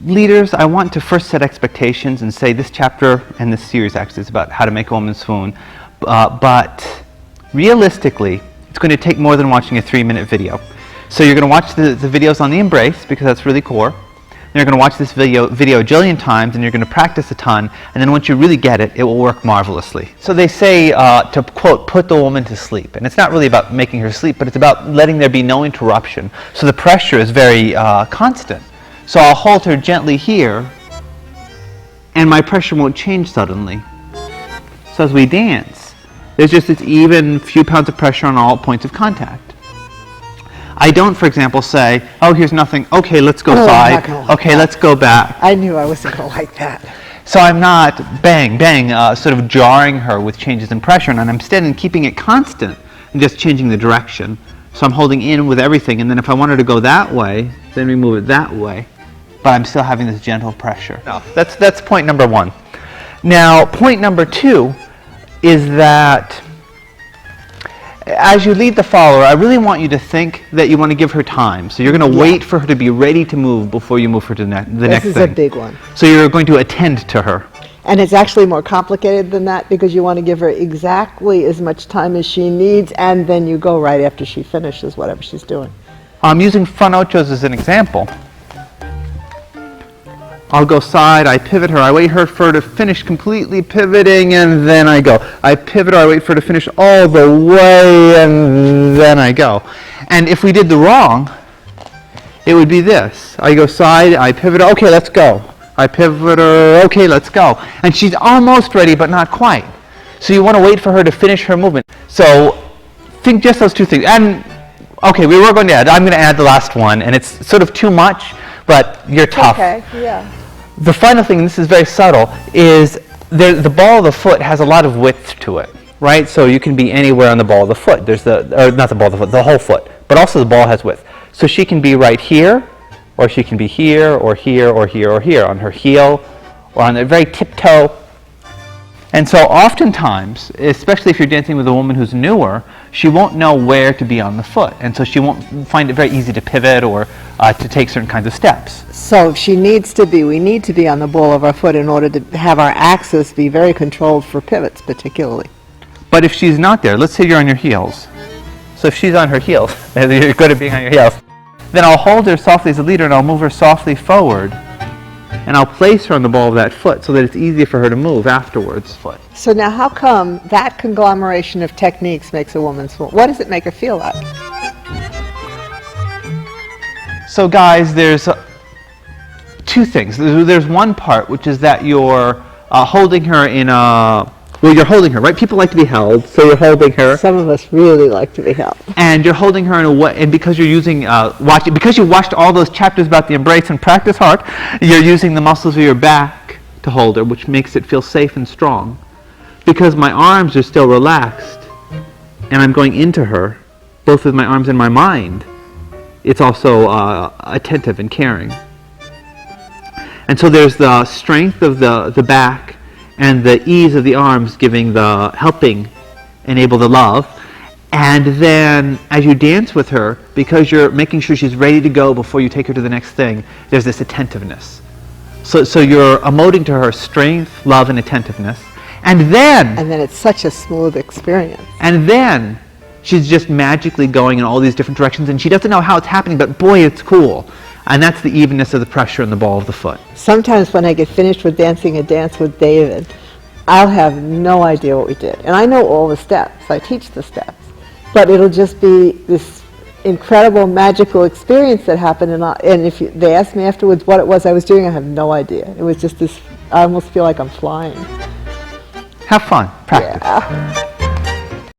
Leaders, I want to first set expectations and say this chapter and this series actually is about how to make a woman swoon, but realistically, it's going to take more than watching a 3-minute video. So you're going to watch the videos on the embrace because that's really core. Then you're going to watch this video a jillion times and you're going to practice a ton, and then once you really get it, it will work marvelously. So they say to, quote, put the woman to sleep. And it's not really about making her sleep, but it's about letting there be no interruption. So the pressure is very constant. So I'll hold her gently here, and my pressure won't change suddenly. So as we dance, there's just this even few pounds of pressure on all points of contact. I don't, for example, say, oh, here's nothing, okay, let's go side, okay, let's go back. I knew I wasn't going to like that. So I'm not bang, bang, sort of jarring her with changes in pressure, and I'm instead keeping it constant and just changing the direction. So I'm holding in with everything, and then if I want her to go that way, then we move it that way. But I'm still having this gentle pressure. No, that's point number one. Now, point number two is that as you lead the follower, I really want you to think that you want to give her time. So you're going to wait for her to be ready to move before you move her to the next thing. This is a big one. So you're going to attend to her. And it's actually more complicated than that because you want to give her exactly as much time as she needs, and then you go right after she finishes whatever she's doing. I'm using front ochos as an example. I'll go side, I pivot her, I wait for her to finish completely pivoting, and then I go. I pivot her, I wait for her to finish all the way, and then I go. And if we did the wrong, it would be this. I go side, I pivot her, okay, let's go. I pivot her, okay, let's go. And she's almost ready, but not quite. So you want to wait for her to finish her movement. So think just those two things. And, okay, we were going to add, I'm going to add the last one, and it's sort of too much, but you're tough. Okay, yeah. The final thing, and this is very subtle, is the ball of the foot has a lot of width to it, right? So you can be anywhere on the ball of the foot. There's not the ball of the foot, the whole foot. But also the ball has width. So she can be right here, or she can be here, or here, or here, or here, on her heel, or on the very tiptoe. And so oftentimes, especially if you're dancing with a woman who's newer, she won't know where to be on the foot. And so she won't find it very easy to pivot or to take certain kinds of steps. So we need to be on the ball of our foot in order to have our axis be very controlled for pivots particularly. But if she's not there, let's say you're on your heels. So if she's on her heels, you're good at being on your heels, then I'll hold her softly as a leader and I'll move her softly forward. And I'll place her on the ball of that foot so that it's easy for her to move afterwards. So now how come that conglomeration of techniques makes a woman swoon? What does it make her feel like? So guys, there's two things. There's one part, which is that you're holding her in a... Well, you're holding her, right? People like to be held, so you're holding her. Some of us really like to be held. And you're holding her in a way, and because you're using, because you watched all those chapters about the embrace and practice hard, you're using the muscles of your back to hold her, which makes it feel safe and strong. Because my arms are still relaxed, and I'm going into her, both with my arms and my mind, it's also attentive and caring. And so there's the strength of the back, and the ease of the arms giving the helping enable the love. And then as you dance with her, because you're making sure she's ready to go before you take her to the next thing, there's this attentiveness. So you're emoting to her strength, love, and attentiveness. And then it's such a smooth experience. And then she's just magically going in all these different directions, and she doesn't know how it's happening, but boy, it's cool. And that's the evenness of the pressure in the ball of the foot. Sometimes when I get finished with dancing a dance with David, I'll have no idea what we did. And I know all the steps. I teach the steps. But it'll just be this incredible, magical experience that happened. And if they ask me afterwards what it was I was doing, I have no idea. It was just this, I almost feel like I'm flying. Have fun. Practice. Yeah.